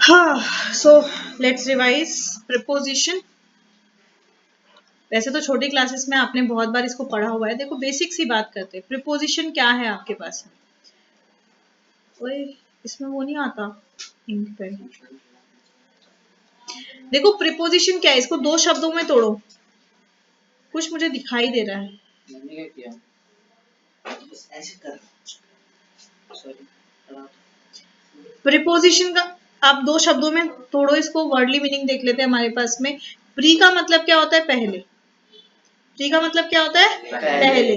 हाँ, so let's revise preposition. वैसे तो छोटी क्लासेस में आपने बहुत बार इसको पढ़ा हुआ है। देखो बेसिक सी बात करते हैं, प्रिपोजिशन क्या है आपके पास में। ओए, इसमें वो नहीं आता इंक पेन। देखो प्रिपोजिशन क्या है, इसको दो शब्दों में तोड़ो। कुछ मुझे दिखाई दे रहा है। प्रिपोजिशन का आप दो शब्दों में तोड़ो इसको, वर्डली मीनिंग देख लेते हैं हमारे पास में। प्री का मतलब क्या होता है? पहले। प्री का मतलब क्या होता है? पहले।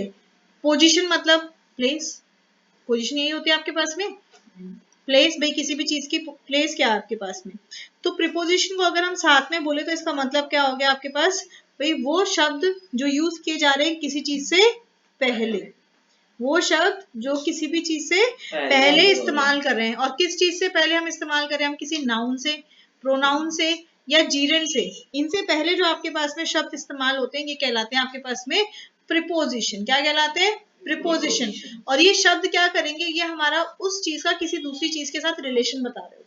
पोजीशन मतलब प्लेस। पोजीशन यही होती है आपके पास में। प्लेस, भाई किसी भी चीज की प्लेस क्या है आपके पास में। तो प्रिपोजिशन को अगर हम साथ में बोले तो इसका मतलब क्या हो गया आपके पास? भाई वो शब्द जो यूज किए जा रहे हैं किसी चीज से पहले, वो शब्द जो किसी भी चीज से पहले इस्तेमाल कर रहे हैं। और किस चीज से पहले हम इस्तेमाल कर रहे हैं? हम किसी नाउन से, प्रोनाउन से या जीरेंड से, इनसे पहले जो आपके पास में शब्द इस्तेमाल होते हैं ये कहलाते हैं आपके पास में प्रिपोजिशन। क्या कहलाते हैं? प्रिपोजिशन। और ये शब्द क्या करेंगे? ये हमारा उस चीज का किसी दूसरी चीज के साथ रिलेशन बता रहे हो,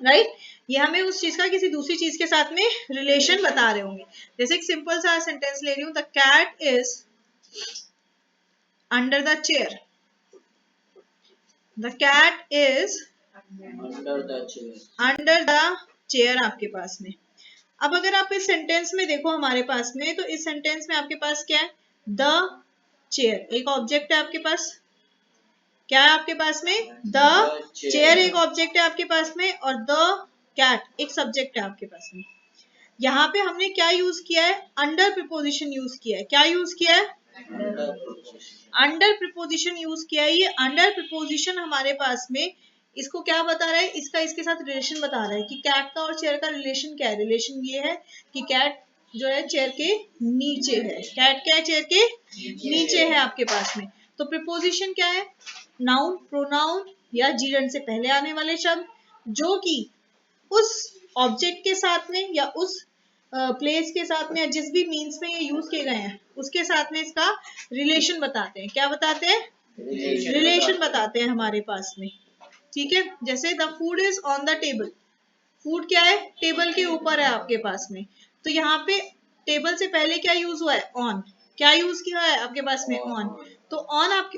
राइट। ये हमें उस चीज का किसी दूसरी चीज के साथ में रिलेशन बता रहे होंगे। जैसे एक सिंपल सा सेंटेंस ले रही हूं, the cat is under the chair. The cat is under the chair आपके पास में। अब अगर आप इस सेंटेंस में देखो हमारे पास में, तो इस सेंटेंस में आपके पास क्या है? द चेयर एक ऑब्जेक्ट है आपके पास। क्या है आपके पास में? द चेयर एक ऑब्जेक्ट है आपके पास में, और द कैट एक सब्जेक्ट है आपके पास में। यहाँ पे हमने क्या यूज किया है? अंडर प्रिपोजिशन यूज किया है। क्या यूज किया है? अंडर प्रिपोजिशन यूज किया है। ये अंडर प्रिपोजिशन हमारे पास में इसको क्या बता रहा है? इसका इसके साथ रिलेशन बता रहा है कि कैट का और चेयर का रिलेशन क्या है। रिलेशन ये है कि कैट जो है चेयर के नीचे है। कैट क्या है? चेयर के नीचे है आपके पास में। तो प्रिपोजिशन क्या है? नाउन, प्रोनाउन या जीरेंड से पहले आने वाले शब्द जो कि उस ऑब्जेक्ट के साथ में या उस प्लेस के साथ में या जिस भी मीन्स में ये यूज किए गए हैं उसके साथ में इसका रिलेशन बताते हैं। क्या बताते हैं? रिलेशन बताते हैं हमारे पास में। ठीक है, जैसे the food is on the table. Food क्या है? टेबल के ऊपर है आपके पास में। तो यहाँ पे टेबल से पहले क्या यूज हुआ है? ऑन। क्या यूज किया है आपके पास में? ऑन। तो ऑन आपके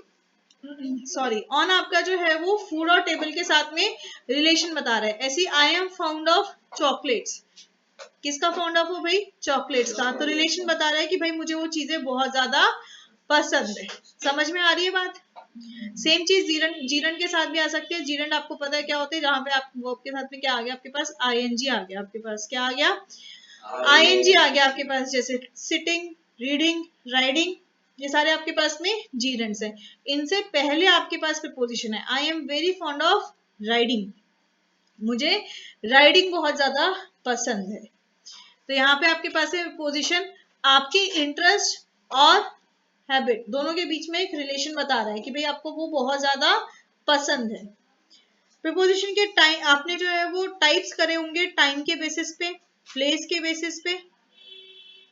ऑन आपका जो है वो फूड और टेबल के साथ में रिलेशन बता रहा है। ऐसी I am found of chocolates. किसका फाउंड ऑफ हो भाई? चॉकलेट्स का। तो रिलेशन बता रहा है कि भाई मुझे वो चीजें बहुत ज्यादा पसंद है। समझ में आ रही है बात? सेम चीज जीरन, जीरन के साथ भी आ सकती है। जीरन आपको पता है क्या होते हैं? जहां पे आप वर्ब के साथ में क्या आ गया आपके पास? आईएनजी आ गया आपके पास। क्या आ गया? आईएनजी आ गया आपके पास। जैसे सिटिंग, रीडिंग, राइडिंग, ये सारे आपके पास में जीरेंड्स हैं। इनसे पहले आपके पास प्रीपोजिशन है। I am very fond of riding. मुझे राइडिंग बहुत ज्यादा पसंद है। तो यहाँ पे आपके पास है प्रीपोजिशन। आपके इंटरेस्ट और हैबिट दोनों के बीच में एक रिलेशन बता रहा है कि भाई आपको वो बहुत ज्यादा पसंद है। प्रीपोजिशन के टाइम आपने जो है वो टाइप्स करे होंगे, टाइम के बेसिस पे, प्लेस के बेसिस पे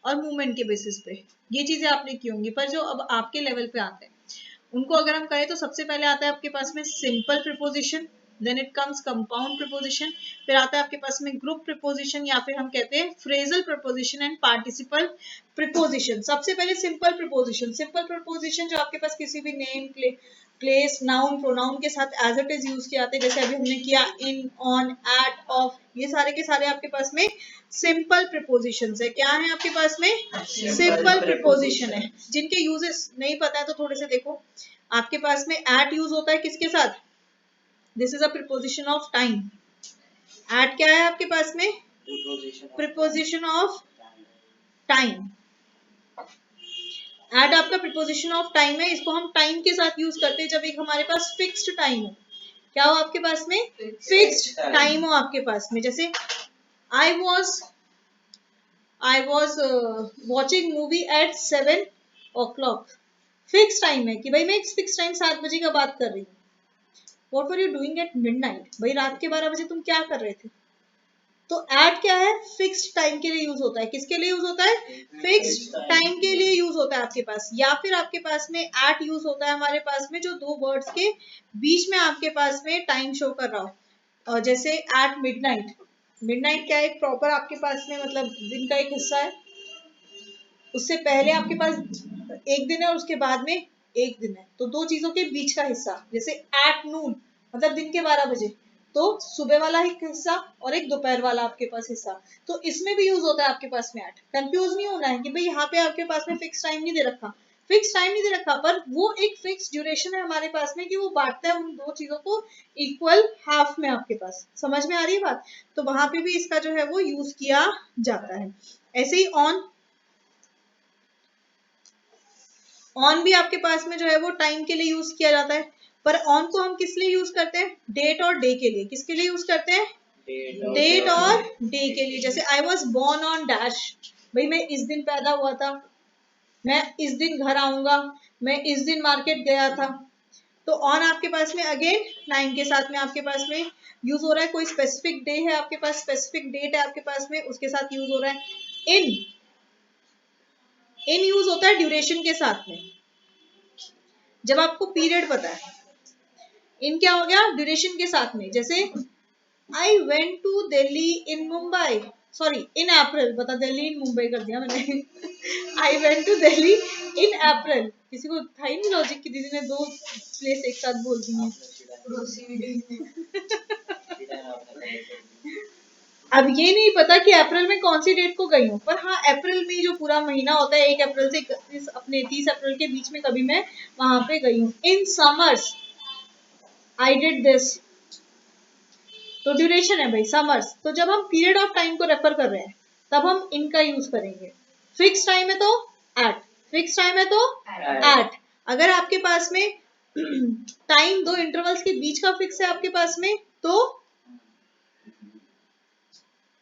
और मूवमेंट के बेसिस पे। ये चीजें आपने की होंगी। पर जो अब आपके लेवल पे आते हैं उनको अगर हम करें तो सबसे पहले आता है आपके पास में simple preposition, then it comes compound preposition, फिर आता है आपके पास में ग्रुप प्रीपोजिशन या फिर हम कहते हैं phrasal preposition and participle preposition. सबसे पहले सिंपल प्रीपोजिशन। सिंपल प्रीपोजिशन जो आपके पास किसी भी नेम, प्लेस, नाउन, प्रोनाउन के साथ एज इट इज यूज किए जाते हैं। जैसे अभी हमने किया इन, ऑन, एट, ऑफ, ये सारे के सारे आपके पास में सिंपल प्रीपोजिशंस है। क्या है आपके पास में? सिंपल प्रीपोजिशन है। जिनके यूजेस नहीं पता है तो थोड़े से देखो। आपके पास में एट यूज होता है किसके साथ? This is a preposition of time. At क्या है आपके पास में? Preposition of time. एट आपका प्रीपोजिशन ऑफ टाइम है। इसको हम टाइम के साथ यूज करते हैं जब एक हमारे पास फिक्स्ड टाइम हो। क्या हो आपके पास में? फिक्स्ड टाइम हो आपके पास में। जैसे I was watching movie at 7 o'clock। Fix time है कि भाई मैं फिक्स टाइम 7 बजे का बात कर रही हूँ। What were you doing at midnight? भाई रात के 12 बजे तुम क्या कर रहे थे? तो एट क्या है? फिक्स्ड टाइम के लिए यूज होता है। किसके लिए यूज होता है? फिक्स्ड टाइम के लिए यूज होता है आपके पास। या फिर आपके पास में एट यूज होता है हमारे पास में जो दो वर्ड्स के बीच में आपके पास में टाइम शो कर रहा हो। जैसे एट मिडनाइट, मिडनाइट क्या है, एक प्रॉपर आपके पास में मतलब दिन का एक हिस्सा है, उससे पहले आपके पास एक दिन है और उसके बाद में एक दिन है, तो दो चीजों के बीच का हिस्सा, जैसे एट नून मतलब दिन के 12 बजे, तो सुबह वाला एक हिस्सा और एक दोपहर वाला आपके पास हिस्सा, तो इसमें भी यूज होता है आपके पास में एट। कंफ्यूज नहीं होना है कि भाई यहाँ पे आपके पास में फिक्स टाइम नहीं दे रखा, फिक्स टाइम नहीं दे रखा, पर वो एक फिक्स ड्यूरेशन है हमारे पास में कि वो बांटता है उन दो चीजों को इक्वल हाफ में आपके पास। समझ में आ रही है बात? तो वहां पे भी इसका जो है वो यूज किया जाता है। ऐसे ही ऑन भी आपके पास में जो है वो टाइम के लिए यूज किया जाता है, पर ऑन को हम किस लिए यूज करते हैं, डेट और डे के लिए। किसके लिए यूज करते हैं, डेट और डे के लिए। जैसे I was born on dash, भाई मैं इस दिन पैदा हुआ था, मैं इस दिन घर आऊंगा, मैं इस दिन मार्केट गया था। तो ऑन आपके पास में अगेन टाइम के साथ में आपके पास में यूज हो रहा है, कोई स्पेसिफिक डे है आपके पास, स्पेसिफिक डेट है आपके पास में, उसके साथ यूज हो रहा है। इन यूज होता है ड्यूरेशन के साथ में, जब आपको पीरियड पता है। इन क्या हो गया, ड्यूरेशन के साथ में। जैसे I went to Delhi in Mumbai, sorry in April, बता दिल्ली इन मुंबई कर दिया मैंने I went to Delhi in April, किसी को था ही नहीं लॉजिक की दीदी ने दो प्लेस एक साथ बोल दी अब ये नहीं पता कि अप्रैल में कौन सी डेट को गई हूँ, पर हाँ अप्रैल में जो पूरा महीना होता है 1 अप्रैल से 31 अपने 30 अप्रैल के बीच में कभी मैं वहां पे गई हूँ। In summers I did this, तो ड्यूरेशन है भाई समर्स। तो जब हम पीरियड ऑफ टाइम को रेफर कर रहे हैं तब हम इनका यूज करेंगे। फिक्स टाइम है तो एट, फिक्स टाइम है तो एट। अगर आपके पास में टाइम दो इंटरवल्स के बीच का फिक्स है आपके पास में, तो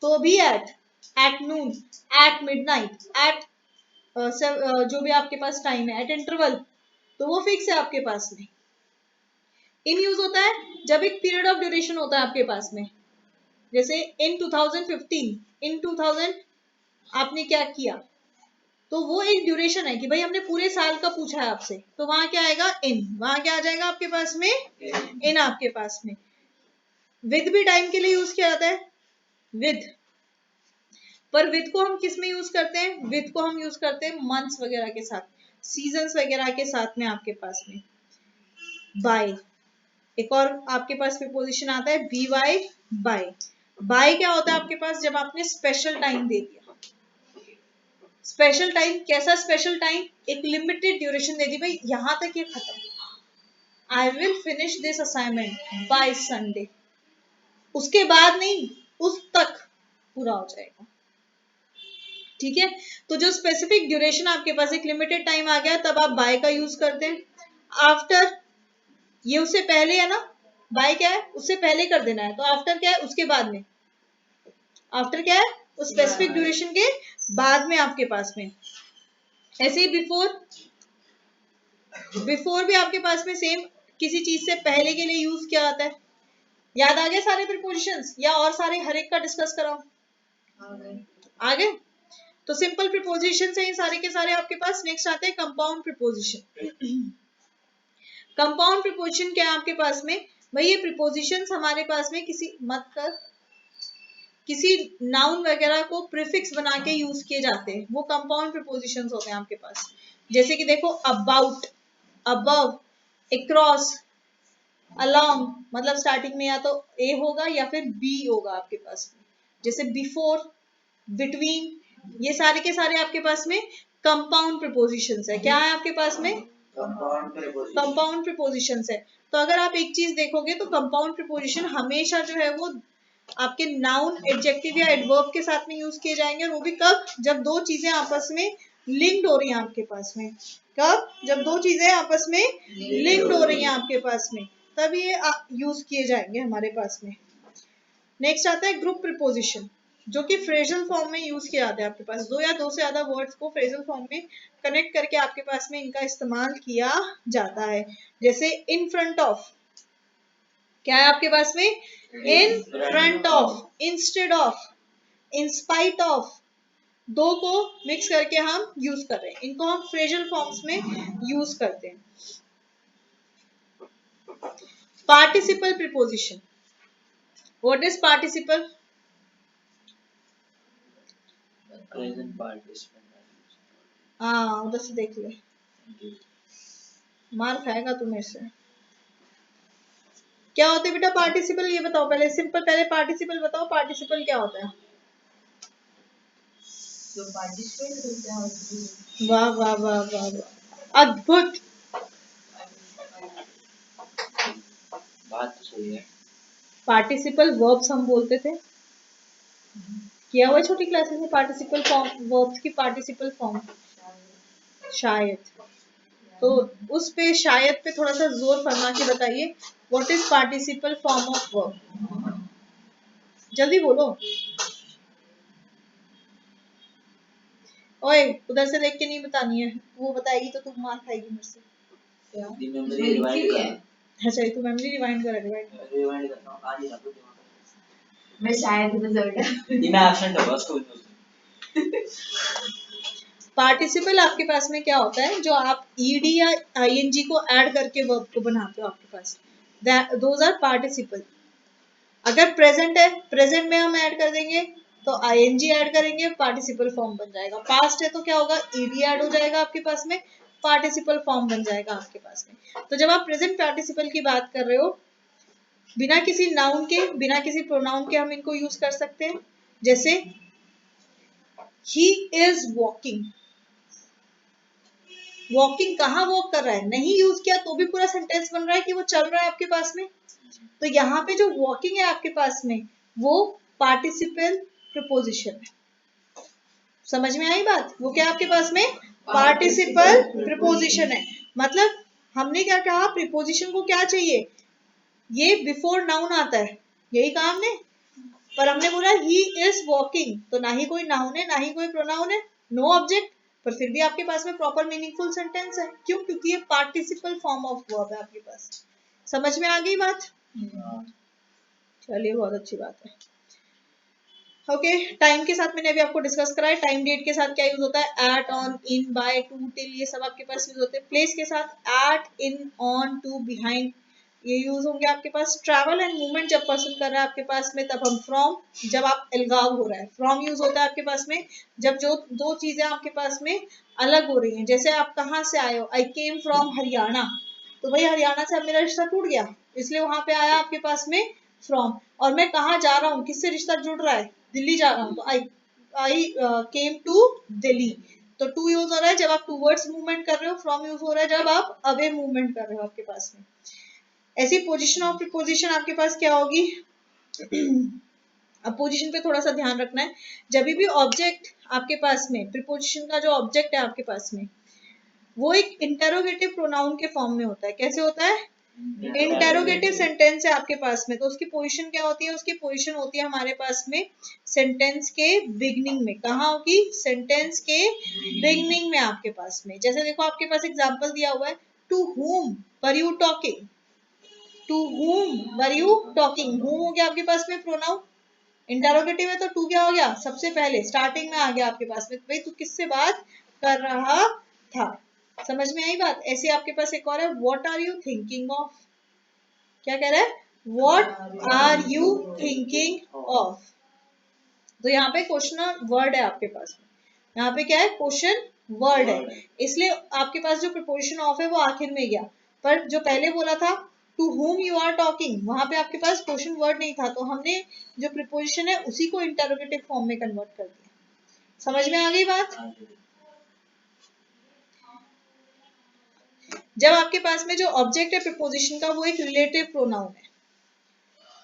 भी at noon, at midnight, at जो भी आपके पास टाइम है एट इंटरवल, तो वो फिक्स है आपके पास में। इन यूज होता है जब एक पीरियड ऑफ ड्यूरेशन होता है आपके पास में, जैसे इन 2015, इन 2000 आपने क्या किया, तो वो एक ड्यूरेशन है कि भाई हमने पूरे साल का पूछा है आपसे, तो वहां क्या आएगा, इन। वहां क्या आ जाएगा आपके पास में, इन आपके पास में। विद भी टाइम के लिए यूज किया जाता है, विद, पर विद को हम किस में यूज करते हैं, विद को हम यूज करते हैं मंथ्स वगैरह के साथ, सीजन्स वगैरह के साथ में आपके पास में। बाय, एक और आपके पास प्रीपोजिशन आता है बी वाई, बाय। बाय क्या होता है आपके पास, जब आपने स्पेशल टाइम दे दिया। स्पेशल टाइम कैसा स्पेशल टाइम, एक लिमिटेड ड्यूरेशन दे दी, भाई यहां तक ये खत्म, I will finish this assignment bye Sunday, उसके बाद नहीं, उस तक पूरा हो जाएगा। ठीक है, तो जो स्पेसिफिक ड्यूरेशन आपके पास एक लिमिटेड टाइम आ गया तब आप बाय का यूज करते हैं। आफ्टर, ये उससे पहले है ना, बाय क्या है, उससे पहले कर देना है, तो आफ्टर क्या है, उसके बाद में। आफ्टर क्या है, उस स्पेसिफिक ड्यूरेशन के बाद में आपके पास में। ऐसे ही बिफोर, बिफोर भी आपके पास में सेम, किसी चीज से पहले के लिए यूज किया जाता है। याद आ गए सारे प्रीपोजिशंस, या और सारे हर एक का डिस्कस कराओ, आ गए? तो सिंपल प्रीपोजिशन से ही सारे के सारे आपके पास। नेक्स्ट आते हैं कंपाउंड प्रीपोजिशन। कंपाउंड प्रीपोजिशन क्या है आपके पास में, भाई ये प्रीपोजिशंस हमारे पास में किसी मतलब किसी नाउन वगैरह को प्रीफिक्स बना के यूज किए जाते हैं, वो कंपाउंड प्रीपोजिशंस होते हैं आपके पास। जैसे कि देखो अबाउट, अबव, अक्रॉस, अलोंग, मतलब स्टार्टिंग में या तो ए होगा या फिर बी होगा आपके पास में। जैसे बिफोर, बिटवीन, ये सारे के सारे आपके पास में कंपाउंड प्रीपोजिशंस है। क्या है आपके पास में, कंपाउंड प्रीपोजिशंस है। तो अगर आप एक चीज देखोगे तो कंपाउंड प्रीपोजिशन हमेशा जो है वो आपके नाउन, एडजेक्टिव या एडवर्ब के साथ में यूज किए जाएंगे, और वो भी कब, जब दो चीजें आपस में लिंक्ड हो रही हैं आपके पास में। कब, जब दो चीजें आपस में लिंक्ड हो रही हैं आपके पास में, तब ये यूज किए जाएंगे हमारे पास में। नेक्स्ट आता है ग्रुप प्रीपोजिशन, जो कि फ्रेजल फॉर्म में यूज किया जाता है आपके पास। दो या दो से ज्यादा वर्ड्स को फ्रेजल फॉर्म में कनेक्ट करके आपके पास में इनका इस्तेमाल किया जाता है। जैसे इन फ्रंट ऑफ, क्या है आपके पास में, in front of, instead of, in spite of, दो को मिक्स करके हम यूज कर रहे हैं, इनको हम फ्रेजल फॉर्म्स में यूज करते हैं। Participle preposition, what is participle? Present participant. हाँ, उधर से देख ले, मार खाएगा तू मेरे से। क्या होता है बेटा पार्टिसिपल, ये बताओ पहले, सिंपल, पहले पार्टिसिपल बताओ, पार्टिसिपल क्या होता है? जो पार्टिसिपेट करते हैं। वाह वाह वाह वाह वाह, अद्भुत। बात तो सही है। पार्टिसिपल वर्ब्स हम बोलते थे, किया हुआ छोटी क्लासेस में पार्टिसिपल फॉर्म, वर्ब्स की पार्टिसिपल फॉर्म, शायद। तो उस पे शायद पे थोड़ा सा जोर फरमा के बताइए, what is participle form of verb, जल्दी बोलो। ओए उधर से देख के नहीं बतानी है, वो बताएगी तो तू मार खाएगी मेरे से। मेमोरी रिवाइंड कर। अच्छा तू मेमोरी रिवाइंड कर, रिवाइंड करता हूं, आ नहीं रहा तो दिमाग मैं शायद रिजल्ट ये मैं एब्सेंट होगा स्कूल में। पार्टिसिपल आपके पास में क्या होता है, जो आप ईडी या आईएनजी को ऐड करके वर्ब को बनाते हो आपके पास, दोज आर पार्टिसिपल। अगर प्रेजेंट है, प्रेजेंट में हम ऐड कर देंगे तो आईएनजी ऐड करेंगे, पार्टिसिपल फॉर्म बन जाएगा। पास्ट है तो क्या होगा, ईडी ऐड हो जाएगा आपके पास में, पार्टिसिपल फॉर्म बन जाएगा आपके पास में। तो जब आप प्रेजेंट पार्टिसिपल की बात कर रहे हो, बिना किसी नाउन के, बिना किसी प्रोनाउन के हम इनको यूज कर सकते हैं। जैसे ही इज वॉकिंग, वॉकिंग कहाँ वॉक कर रहा है, नहीं यूज किया तो भी पूरा सेंटेंस बन रहा है कि वो चल रहा है आपके पास में। तो यहाँ पे जो वॉकिंग है आपके पास में, वो पार्टिसिपल प्रीपोजिशन है। समझ में आई बात? वो क्या आपके पास में पार्टिसिपल प्रीपोजिशन है। मतलब हमने क्या कहा, प्रीपोजिशन को क्या चाहिए, ये बिफोर नाउन आता है, यही कहा हमने। पर हमने बोला ही इज वॉकिंग, तो ना ही कोई नाउन है ना ही कोई प्रोनाउन है, नो ऑब्जेक्ट, पर फिर भी आपके पास में प्रॉपर मीनिंगफुल सेंटेंस है। क्यों? क्योंकि ये पार्टिसिपल फॉर्म ऑफ वर्ब है आपके पास। समझ में आ गई बात? चलिए बहुत अच्छी बात है। ओके, टाइम के साथ मैंने अभी आपको डिस्कस कराया, टाइम डेट के साथ क्या यूज होता है, at, on, in, by, to, till, ये सब आपके पास यूज होते हैं। प्लेस के साथ at, in, on, to, behind, ये यूज होंगे आपके पास। ट्रैवल एंड मूवमेंट जब पर्सन कर रहा है आपके पास में, तब हम फ्रॉम, जब आप अलगाव हो रहा है, फ्रॉम यूज होता है आपके पास में। जब जो दो चीजें आपके पास में अलग हो रही हैं, जैसे आप कहाँ से आए हो, आई केम फ्रॉम हरियाणा, तो भाई हरियाणा से अब मेरा रिश्ता टूट गया, इसलिए वहां पे आया आपके पास में फ्रॉम। और मैं कहाँ जा रहा हूँ, किससे रिश्ता जुड़ रहा है, दिल्ली जा रहा हूँ, तो आई केम टू दिल्ली। तो टू यूज हो रहा है जब आप टूवर्ड्स मूवमेंट कर रहे हो, फ्रॉम यूज हो रहा है जब आप अवे मूवमेंट कर रहे हो आपके पास में। ऐसी पोजीशन ऑफ प्रीपोजिशन आपके पास क्या होगी अब पोजीशन पे थोड़ा सा ध्यान रखना है। जब भी ऑब्जेक्ट आपके पास में, प्रीपोजिशन का जो ऑब्जेक्ट है आपके पास में, वो एक इंटेरोगेटिव प्रोनाउन के फॉर्म में होता है। कैसे होता है? इंटेरोगेटिव सेंटेंस है आपके पास में, तो उसकी पोजीशन क्या होती है, उसकी पोजीशन होती है हमारे पास में सेंटेंस के बिगनिंग में। कहाँ होगी? सेंटेंस के बिगनिंग में आपके पास में। जैसे देखो आपके पास एग्जांपल दिया हुआ है, to whom were you talking, to whom were you talking, whom हो गया आपके पास में प्रोनाउन, इंटरोगेटिव है तो टू क्या हो गया, सबसे पहले स्टार्टिंग में आ गया आपके पास में, भाई तू किससे बात कर रहा था। समझ में आई बात? ऐसे आपके पास एक और है, what are you thinking of, क्या कह रहा है, what are you thinking of. तो यहाँ पे क्वेश्चन वर्ड है आपके पास में, यहाँ पे क्या है, क्वेश्चन वर्ड है, इसलिए आपके पास जो प्रीपोजिशन ऑफ है वो आखिर में गया। पर जो पहले बोला था to whom you are talking, वहां पे आपके पास क्वेश्चन वर्ड नहीं था, तो हमने जो प्रीपोजिशन है उसी को इंटरोगेटिव फॉर्म में कन्वर्ट कर दिया। समझ में आ गई बात? जब आपके पास में जो ऑब्जेक्ट है प्रीपोजिशन का, वो एक रिलेटिव प्रोनाउन है,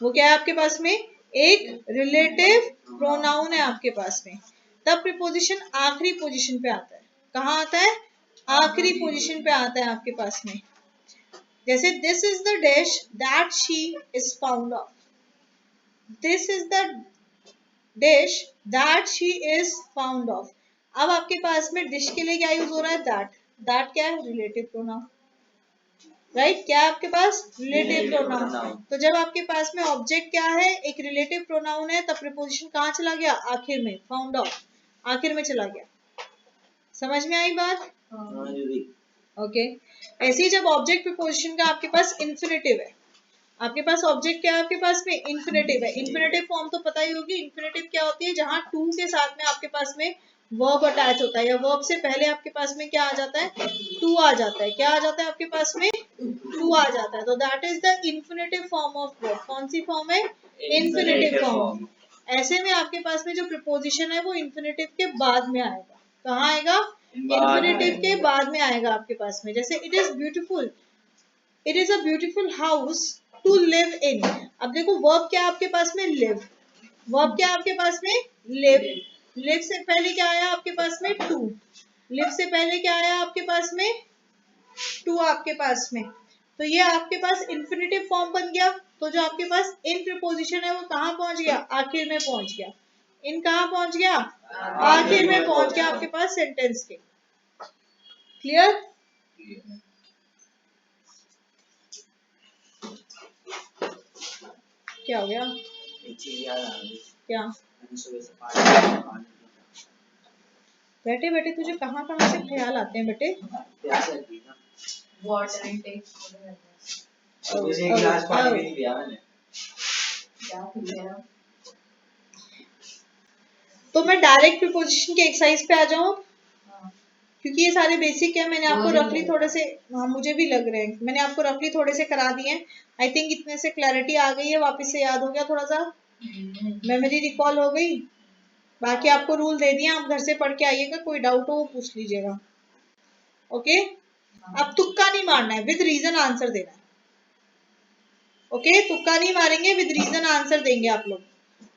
वो क्या है आपके पास में, एक रिलेटिव प्रोनाउन है आपके पास में, तब प्रीपोजिशन आखिरी पोजीशन पे आता है। कहाँ आता है? आखिरी पोजीशन पे आता है आपके पास में। जैसे this is the dish that she is found of, this is the dish that she is found of. अब आपके पास में डिश के लिए क्या यूज हो रहा है, दैट, दैट क्या है, रिलेटिव प्रोनाउन, राइट, क्या है आपके पास, रिलेटिव प्रोनाउन। तो जब आपके पास में ऑब्जेक्ट क्या है, एक रिलेटिव प्रोनाउन है, तब प्रीपोजिशन कहाँ चला गया, आखिर में, फाउंड ऑफ, आखिर में चला गया। समझ में आई बात? ओके। ऐसे ही जब ऑब्जेक्ट प्रीपोजिशन का आपके पास इंफिनिटिव है, आपके पास ऑब्जेक्ट क्या है, आपके पास में इन्फिनेटिव है। इन्फिनेटिव फॉर्म तो पता ही होगी, इन्फिनेटिव क्या होती है, जहां टू के साथ में आपके पास में वर्ब अटैच होता है, या वर्ब से पहले आपके पास में क्या आ जाता है, टू आ जाता है। क्या आ जाता है आपके पास में, टू आ जाता है। तो that is the infinitive form of verb. कौन सी फॉर्म है, इन्फिनेटिव फॉर्म। ऐसे में आपके पास में जो प्रिपोजिशन है वो इन्फिनेटिव के बाद में आएगा। कहाँ आएगा, इन्फिनेटिव के बाद में आएगा आपके पास में। जैसे it is beautiful, it is a beautiful house to live in. अब देखो वर्ब क्या है आपके पास में, लिव। वर्ब क्या है आपके पास में, लिव। लिव से पहले क्या आया आपके पास में, टू। लिव से पहले क्या आया आपके पास में, टू आपके पास में। तो ये आपके पास इन्फिनेटिव फॉर्म बन गया। तो जो आपके पास इन प्रिपोजिशन है वो कहाँ पहुंच गया, आखिर में पहुंच गया। इन कहाँ पहुंच गया, आखिर में पहुंच गया आपके पास सेंटेंस के। क्लियर। क्या हो गया, एक चीज याद आ गई, क्या, मैंने सुबह से पानी बेटे बेटे तुझे कहाँ कहाँ से ख्याल आते हैं बेटे। प्यास लगी ना, वाटर इनटेक अब उसे एक गिलास पानी भी नहीं पिया मैंने। क्या पिया। तो मैं डायरेक्ट प्रिपोजिशन के एक्सरसाइज पे आ जाऊं, क्योंकि ये सारे बेसिक है। मैंने आपको रफली थोड़े से, हाँ मुझे भी लग रहे हैं, मैंने आपको रफली थोड़े से करा दिए हैं। आई थिंक इतने से क्लैरिटी आ गई है, वापस से याद हो गया, थोड़ा सा मेमोरी रिकॉल हो गई। बाकी आपको रूल दे दिए, आप घर से पढ़ के आइएगा, कोई डाउट हो वो पूछ लीजिएगा। ओके, अब तुक्का नहीं मारना है, विद रीजन आंसर देना है। ओके, तुक्का नहीं मारेंगे, विद रीजन आंसर देंगे आप लोग।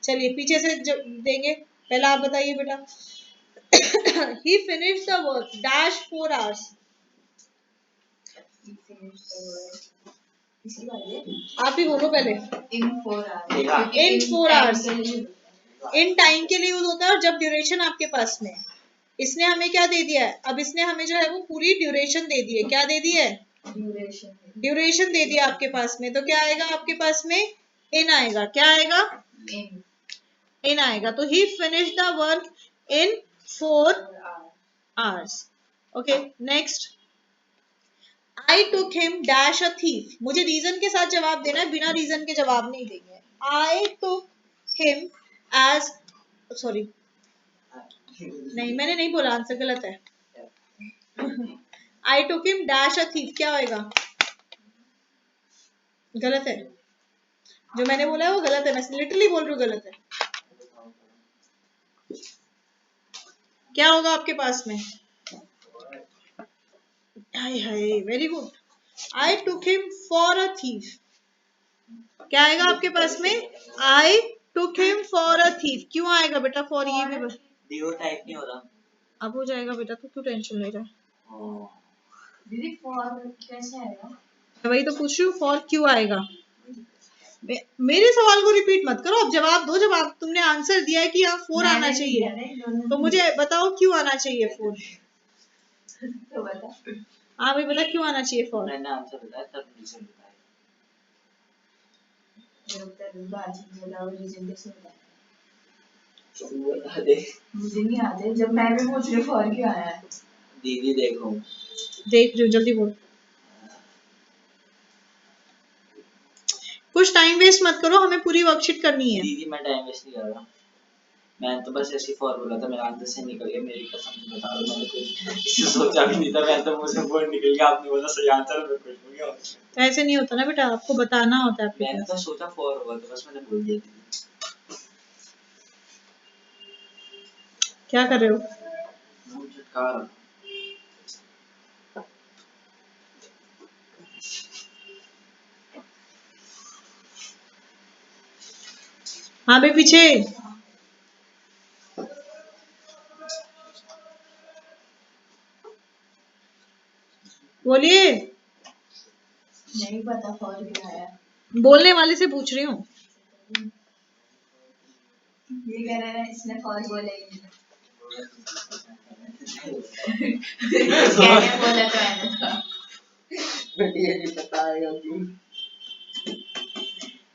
चलिए पीछे से देंगे, पहला आप बताइए बेटा। He finished the work dash 4 hours. आप ही बोलो पहले। इन 4 hours, in 4 hours in time के लिए यूज होता है, और जब ड्यूरेशन आपके पास में है। इसने हमें क्या दे दिया है, अब इसने हमें जो है वो पूरी ड्यूरेशन दे दी है। क्या दे दी है, ड्यूरेशन दे दिया आपके पास में। तो क्या आएगा आपके पास में, इन आएगा। क्या आएगा, इन आएगा। तो he finish the work in 4 hours. Okay next, I took him dash a thief. मुझे रीजन के साथ जवाब देना है, बिना रीजन के जवाब नहीं देंगे। I took him as, sorry नहीं मैंने नहीं बोला, आंसर गलत है। I took him dash a thief, क्या होएगा, गलत है। जो मैंने बोला है वो गलत है, मैं लिटरली बोल रही हूँ गलत है। क्या होगा आपके पास में, हाय हाय very good. I took him for a thief, क्या आएगा आपके पास में, I took him for a thief. क्यों आएगा बेटा फॉर, ये भी डीओ टाइप नहीं हो रहा, अब हो जाएगा बेटा, तो क्यों टेंशन ले रहा है। दीदी फॉर कैसे आएगा, मैं वही तो पूछ रही हूँ, फॉर क्यों आएगा। मेरे सवाल को रिपीट मत करो, अब जवाब दो। जवाब तुमने आंसर दिया है कि यहाँ 4 आना चाहिए, तो मुझे बताओ क्यों आना चाहिए 4। तो बता, हाँ भाई बता क्यों आना चाहिए 4। मैंने आंसर बताया तब रीजन बताया। बता दे, मुझे नहीं आते, जब मैं भी पूछ रही फॉर क्यों आया है। दीदी देखो, देख रही हूँ, जल्दी बोल। कुछ टाइम वेस्ट मत करो, हमें पूरी वर्कशीट करनी है। दीदी मैं टाइम वेस्ट नहीं कर रहा, मैंने तो बस ऐसी फॉर्मूला था, मेरा आंसर से निकल गया, मेरी कसम से बता रहा हूं, मैंने कुछ सोचा भी नहीं था, मैं तो मुझे वर्ड निकल गया, आपने बोला सही आंसर, मैं खुश हो गया। तो ऐसे नहीं होता ना बेटा, आपको बताना होता है। मैंने तो सोचा फॉर होगा, तो बस मैंने बोल दिया। क्या कर रहे हो, मुंह चटका रहा। हाँ भाई पीछे, बोलिए। नहीं पता फॉर क्यों आया, बोलने वाले से पूछ रही हूँ। ये कह रहे हैं इसने फॉर बोला ही नहीं। कहने बोला तो है ना, ये नहीं पता है क्यों।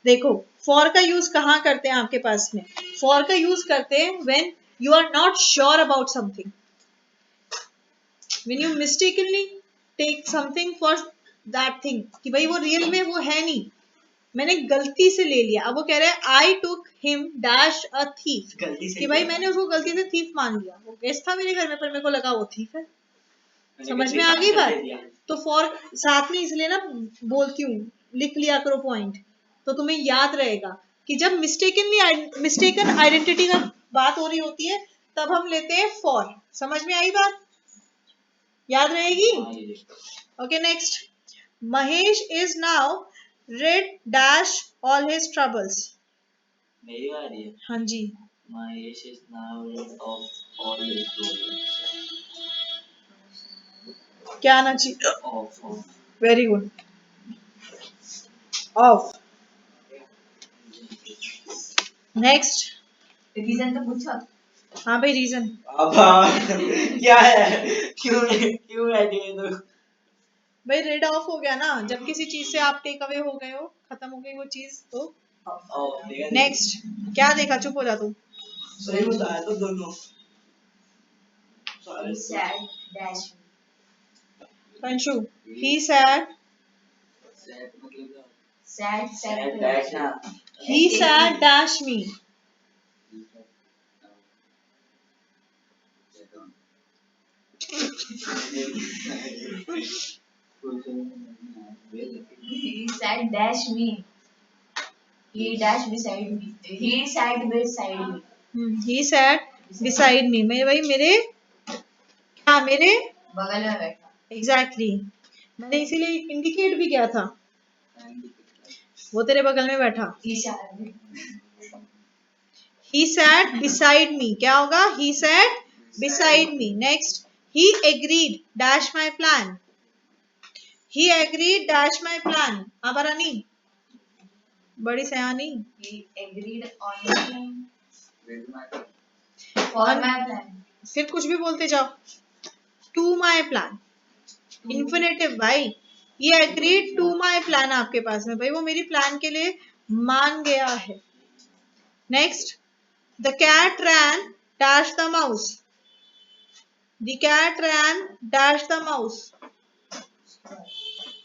देखो फॉर का यूज कहाँ करते हैं आपके पास में, फॉर का यूज करते हैं when you are not sure about something, when you mistakenly take something for that thing, कि भाई वो रियल में वो है नहीं, मैंने गलती से ले लिया। अब वो कह रहे हैं I took him dash a thief, गलती से कि भाई क्या? मैंने उसको गलती से थीफ मान लिया। वो गेस्ट था मेरे घर में पर मेरे को लगा वो थीफ है। मैंने समझ गलती में से आ गई आंसर बात? दे दिया। तो फॉर साथ में इसलिए ना बोलती हूँ, लिख लिया करो पॉइंट, तो तुम्हें याद रहेगा कि जब मिस्टेकन आइडेंटिटी का बात हो रही होती है तब हम लेते हैं फॉर। समझ में आई बात? याद रहेगी? हाँ, ये देखो। Okay next, Mahesh is now rid dash all his troubles. मेरी बारी है। हाँ जी, Mahesh is now rid of all his problems. क्या आना चाहिए? Of. Very good, of. Next, reason तो पूछो। हाँ भाई रीजन। अब क्या है? क्यों बैठी है तू? भाई रेड ऑफ हो गया ना, जब किसी चीज से आप टेक अवे हो गए हो, खत्म हो गई वो चीज, तो देखा नेक्स्ट। क्या देखा? चुप हो जा तू। सही बताया तो दोनों। He said dash me. पंशु, he said, Sad मतलब क्या? Sad Sad dash ना। he said dash me। He said dash me. He dashed beside me. He sat beside me. he said beside me, मेरे भाई मेरे, हाँ मेरे बगल में बैठा। एग्जैक्टली मैंने इसीलिए इंडिकेट भी किया था, वो तेरे बगल में बैठा। इशारे। he sat beside me, क्या होगा? he sat beside me। next, he agreed dash my plan। he agreed dash my plan। अब रानी बड़ी सयानी, He agreed on my plan. For my plan. फिर कुछ भी बोलते जाओ। टू माई प्लान, इन्फिनेटिव भाई। ये एग्रीड टू माई प्लान आपके पास में, भाई वो मेरी प्लान के लिए मान गया है। Next, the cat ran dash the mouse. The cat ran dash the mouse.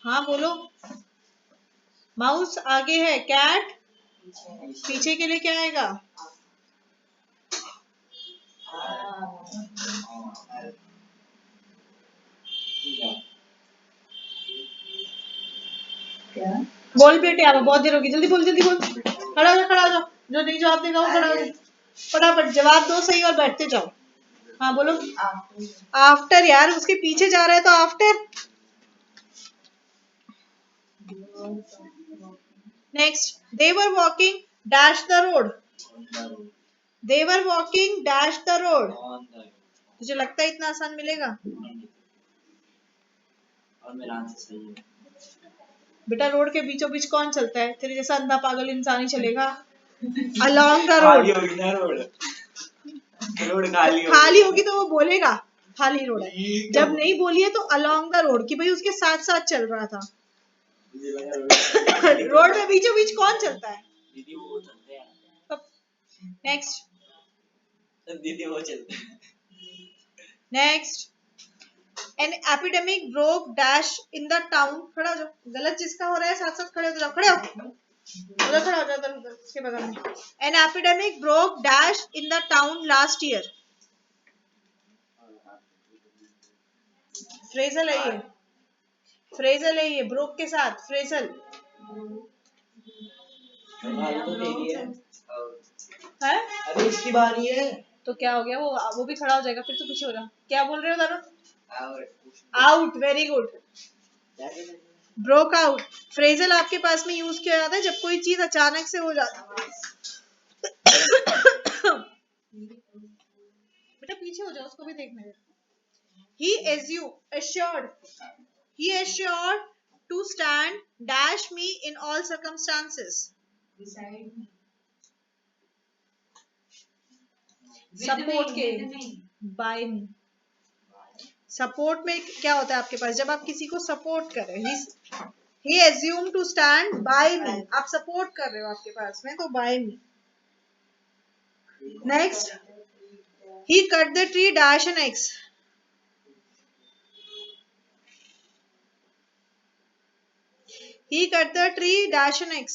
हाँ बोलो। माउस आगे है, कैट पीछे के लिए क्या आएगा? क्या? बोल बेटे, आप बहुत देर होगी, जल्दी बोल जल्दी बोल। खड़ा हो जाओ, खड़ा हो जाओ, जो नहीं जवाब देगा वो खड़ा हो जाओ। फटाफट जवाब दो सही और बैठते जाओ। हाँ बोलो। आफ्टर यार, उसके पीछे जा रहा है तो after. Next, they were walking dash the road. They were walking dash the road. तुझे लगता है इतना आसान मिलेगा? और मेरा आंसर सही है। बेटा रोड के बीचों बीच कौन चलता है? तेरे जैसा अंधा पागल इंसान ही चलेगा। Along the road. खाली होगी ना रोड। रोड खाली होगी। खाली होगी तो वो बोलेगा खाली रोड है। जब नहीं बोली है तो अलोंग द रोड, कि भाई उसके साथ साथ चल रहा था। रोड में बीचों बीच कौन चलता है? दीदी वो चलते हैं। नेक्स्ट, दीदी वो चलते हैं। Next, an epidemic broke dash in the town. खड़ा हो जाओ, गलत जिसका हो रहा है साथ साथ खड़े हो जाओ, खड़े हो उधर खड़ा हो जाओ, उधर उधर उसके बगल में। An epidemic broke dash in the town last year. Phrasal है ये, फ्रेजल है ये, ब्रोक के साथ फ्रेजल तो तेरी है। है। अरे इसकी बारी है। तो क्या हो गया? वो भी खड़ा हो जाएगा, फिर तो पीछे हो जा। क्या बोल रहे हो दारू? Out, very good. Broke out phrasal आपके पास में यूज किया जाता है जब कोई चीज अचानक से हो जाती है। बेटा पीछे हो जाओ, उसको भी देखने दे। He assured to stand dash me in all circumstances। Beside me. Support के, बाय मी। सपोर्ट में क्या होता है आपके पास? जब आप किसी को सपोर्ट कर रहे हो, he assumed to stand by me, आप सपोर्ट कर रहे हो आपके पास में, तो by me। Next, he cut the tree dash an X। he cut the tree dash an X।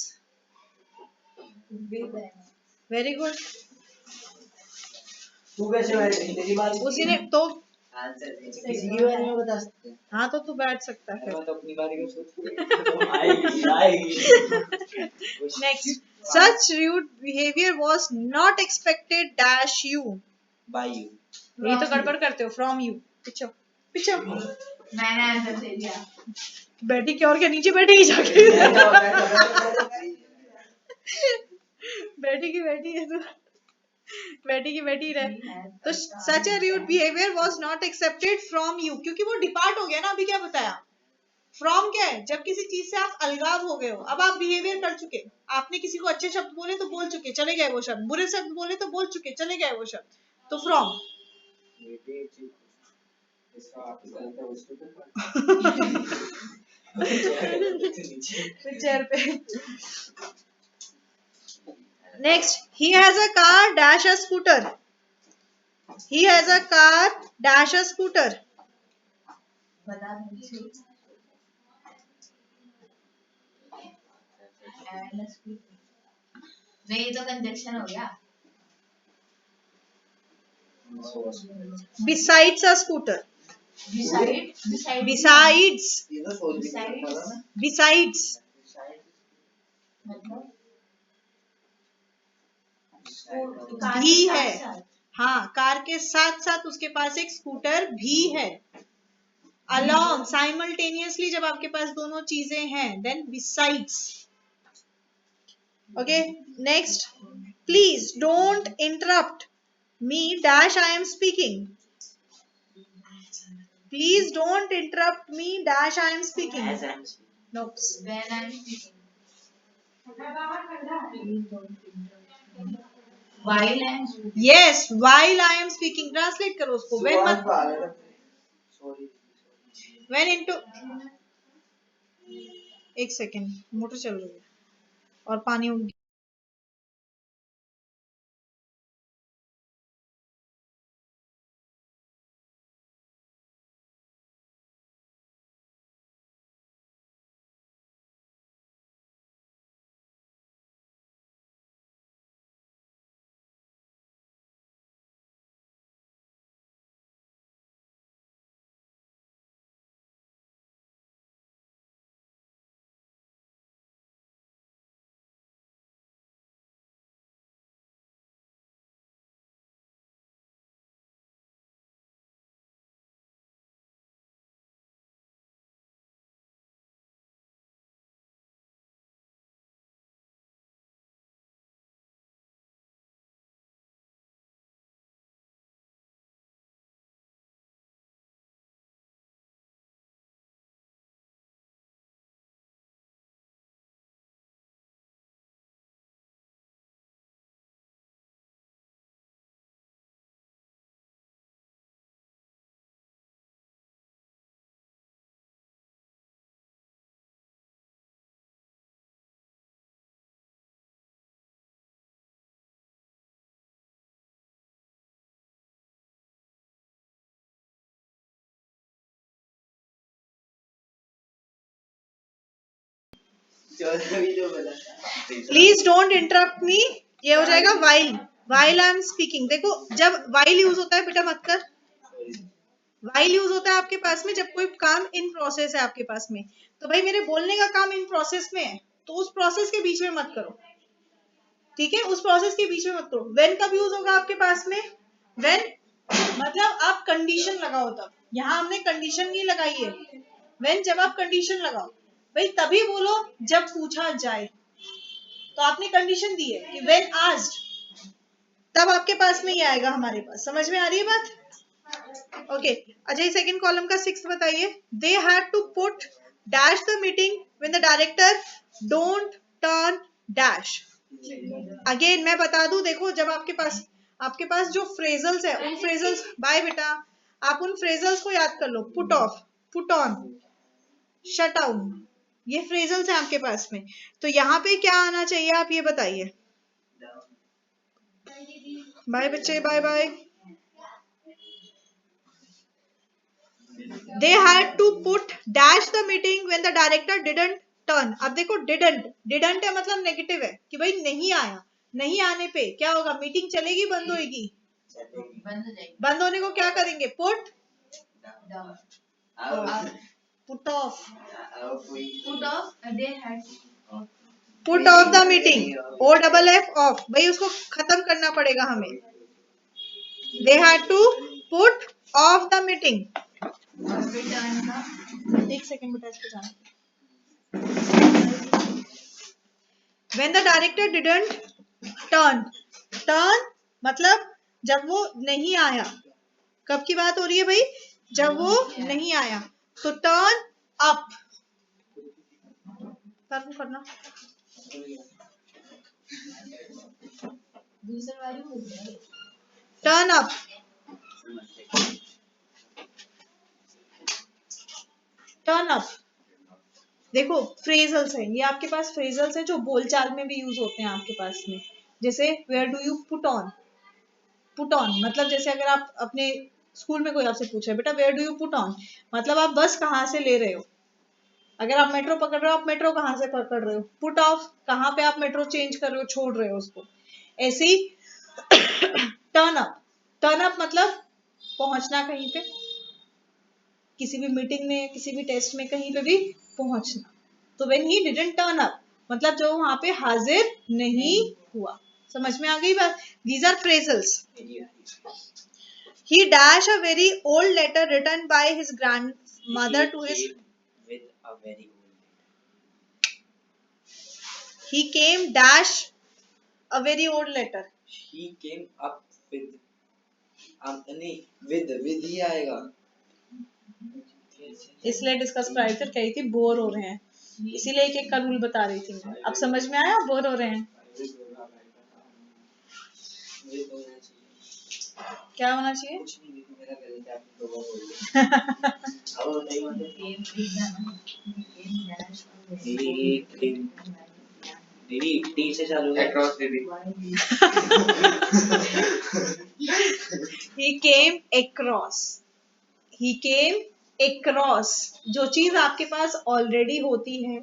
Very good. तू कैसे बैठी? तेरी बारी उसी ने तो आंसर किसी के बारे में बता सकते हैं। हाँ तो तू बैठ सकता है मैं तो अपनी बारी को सोच आएगी आएगी। Next, such rude behaviour was not expected dash you. By you. ये तो गड़बड़ करते हो, फ्रॉम यू। पीछो पीछो। मैंने आंसर दे दिया। बैठी क्या और क्या, नीचे बैठेगी जाके। बैठी की बैठी है तू, बैठी की बैठी रहे। तो such a rude behaviour was not accepted from you, क्योंकि वो डिपार्ट हो गया ना। अभी क्या बताया, फ्रॉम क्या है, जब किसी चीज से आप अलगाव हो गए हो। अब आप बिहेवियर कर चुके, आपने किसी को अच्छे शब्द बोले तो बोल चुके, चले गए वो शब्द, बुरे शब्द बोले तो बोल चुके, चले गए वो शब्द, तो फ्रॉम। चेयर पे। Next, he has a car dash a scooter. He has a car dash a scooter. बता दीजिए। नहीं तो कंजक्शन हो गया। Besides a scooter. Besides. Besides. मतलब भी है। हाँ, कार के साथ साथ उसके पास एक स्कूटर भी है। Along, simultaneously, जब आपके पास दोनों चीजें हैं, then besides. Okay, next. Please don't interrupt me dash I am speaking. Please don't interrupt me dash I am speaking. As I am speaking. Nope. when I'm speaking. While I'm speaking. Yes, while I am speaking. Translate करो उसको. When मत. Sorry. When into. एक second, motor चल रही है और पानी उग। प्लीज डोंट इंटरप्ट मी, ये हो जाएगा वाइल आई एम स्पीकिंग। देखो जब वाइल यूज होता है, बेटा मत कर। वाइल यूज होता है आपके पास में जब कोई काम इन प्रोसेस है आपके पास में। तो भाई मेरे बोलने का काम इन प्रोसेस में है, तो उस प्रोसेस के बीच में मत करो, ठीक है? उस प्रोसेस के बीच में मत करो। व्हेन कब यूज होगा आपके पास में? व्हेन मतलब आप कंडीशन लगाओ तब। यहाँ हमने कंडीशन नहीं लगाई है। व्हेन जब आप कंडीशन लगाओ, भाई तभी बोलो जब पूछा जाए। तो आपने कंडीशन दी है कि व्हेन आस्क्ड, तब आपके पास में ये आएगा हमारे पास। समझ में आ रही है बात? ओके, अजय सेकंड कॉलम का 6 बताइए। They had to put dash the meeting when the director don't turn dash. Again मैं बता दूं, देखो जब आपके पास जो फ्रेजल्स है, उन फ्रेजल्स, बाय बेटा, आप उन फ्रेजल्स को याद कर लो। Put off, put on, shut out, ये फ्रेजल्स हैं आपके पास में। तो यहाँ पे क्या आना चाहिए आप ये बताइए। बाय बच्चे, bye bye. They had to put dash the meeting when the director didn't turn. अब देखो डिडंट है मतलब नेगेटिव है कि भाई नहीं आया, नहीं आने पे क्या होगा, मीटिंग चलेगी बंद होएगी? बंद हो जाएगी। बंद होने को क्या करेंगे, put Down. Put off, Put off. They had to. Put off the meeting, OFF off, भाई उसको खत्म करना पड़ेगा हमें। They had to put off the meeting. Return का. एक सेकंड बेटा इसको जाना। When the director didn't turn मतलब जब वो नहीं आया, कब की बात हो रही है भाई, जब वो नहीं आया, तो टर्न अप करना। दूसरा वाली हो गया. Turn up, turn up. देखो फ्रेजल्स है, ये आपके पास फ्रेजल्स है जो बोलचाल में भी यूज होते हैं आपके पास में। जैसे where do you put on, put on मतलब जैसे अगर आप अपने स्कूल में कोई आपसे पूछे बेटा where do you put on, मतलब आप बस कहाँ से ले रहे हो। अगर आप मेट्रो पकड़ रहे हो, आप मेट्रो कहाँ से पकड़ रहे हो। पुट ऑफ, कहाँ पे आप मेट्रो चेंज कर रहे हो, छोड़ रहे हो उसको। ऐसे ही टर्न अप मतलब पहुंचना कहीं पे, किसी भी मीटिंग में, किसी भी टेस्ट में, कहीं पे भी पहुंचना। तो when he didn't turn up मतलब जो वहां पे हाजिर नहीं हुआ। समझ में आ गई बात। These are phrasals. He dash a very old letter written by his grandmother to his. With a very old. He came dash a very old letter. He came up with. नहीं with ही आएगा। इसलिए discuss private कही थी, bore हो रहे हैं, इसीलिए एक एक का रूल बता रही थी मैं। अब समझ में आया, बोर हो रहे हैं। क्या होना चाहिए? कुछ नहीं, मेरा गलत है, आपने लोगों को बोल अब नहीं दीदी टी से चालू है क्रॉस दीदी। He came across. He came across, जो चीज आपके पास ऑलरेडी होती है,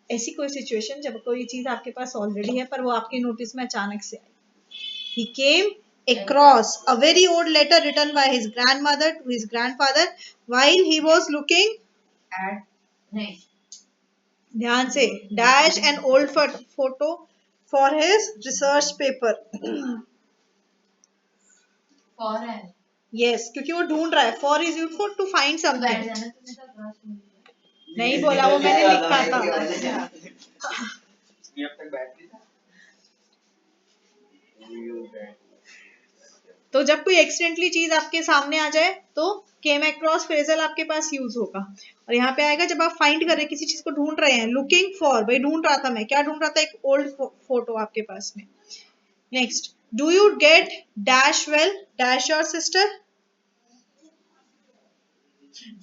ऐसी कोई सिचुएशन जब कोई चीज आपके पास ऑलरेडी है पर वो आपके नोटिस में अचानक से आई। He came across a very old letter written by his grandmother to his grandfather while he was looking At. नहीं. ध्यान से dash an old photo for his research paper. For an. Yes, क्योंकि वो ढूंढ रहा है। For is used for to find बैठ something. जाना, तुमने तो क्रॉस बोल दिया. नहीं बोला, वो मैंने लिखा था। ये अब तक बैठ था। तो जब कोई एक्सीडेंटली चीज आपके सामने आ जाए तो केम अक्रॉस फ्रेजल आपके पास यूज होगा। और यहाँ पे आएगा जब आप फाइंड कर रहे हैं, किसी चीज को ढूंढ रहे हैं। लुकिंग फॉर, भाई ढूंढ रहा था मैं, क्या ढूंढ रहा था, एक ओल्ड फोटो आपके पास में। Next, do you get dash well dash your sister.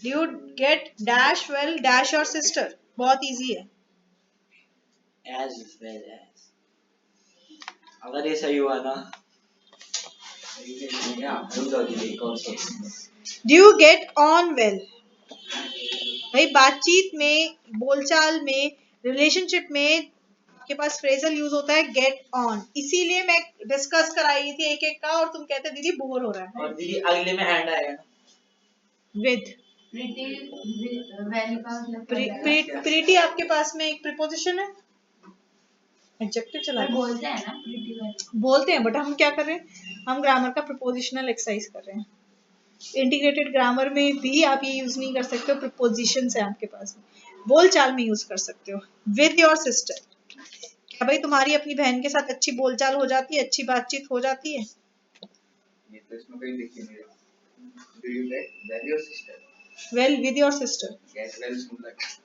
Do you get dash well dash your sister, बहुत इजी है। As well as. अगर ये सही हुआ ना, do you get on well, भाई बातचीत में, बोलचाल में, रिलेशनशिप में आपके पास फ्रेजल यूज होता है गेट ऑन। इसीलिए मैं डिस्कस कराई थी एक एक का, और तुम कहते दीदी बोर हो रहा है। और दीदी अगले में एंड आएगा ना, विद। Pretty. Well का मतलब. प्रीटी आपके पास में एक प्रीपोजिशन है, एडजेक्टिव चला पर बोलते हैं ना pretty well. बोलते हैं, बट हम क्या कर रहे हैं, हम ग्रामर का प्रीपोजिशनल एक्सरसाइज कर रहे हैं। इंटीग्रेटेड ग्रामर में भी आप ये यूज नहीं कर सकते हो, प्रीपोजिशंस है आपके पास में, बोलचाल में यूज कर सकते हो। विद योर सिस्टर, क्या भाई तुम्हारी अपनी बहन के साथ अच्छी बोलचाल हो जाती है, अच्छी बातचीत हो जाती है। ये तो इसमें कोई लिख ही नहीं रहा। Do you get well your sister? Well with your sister. Get well सुन लगा।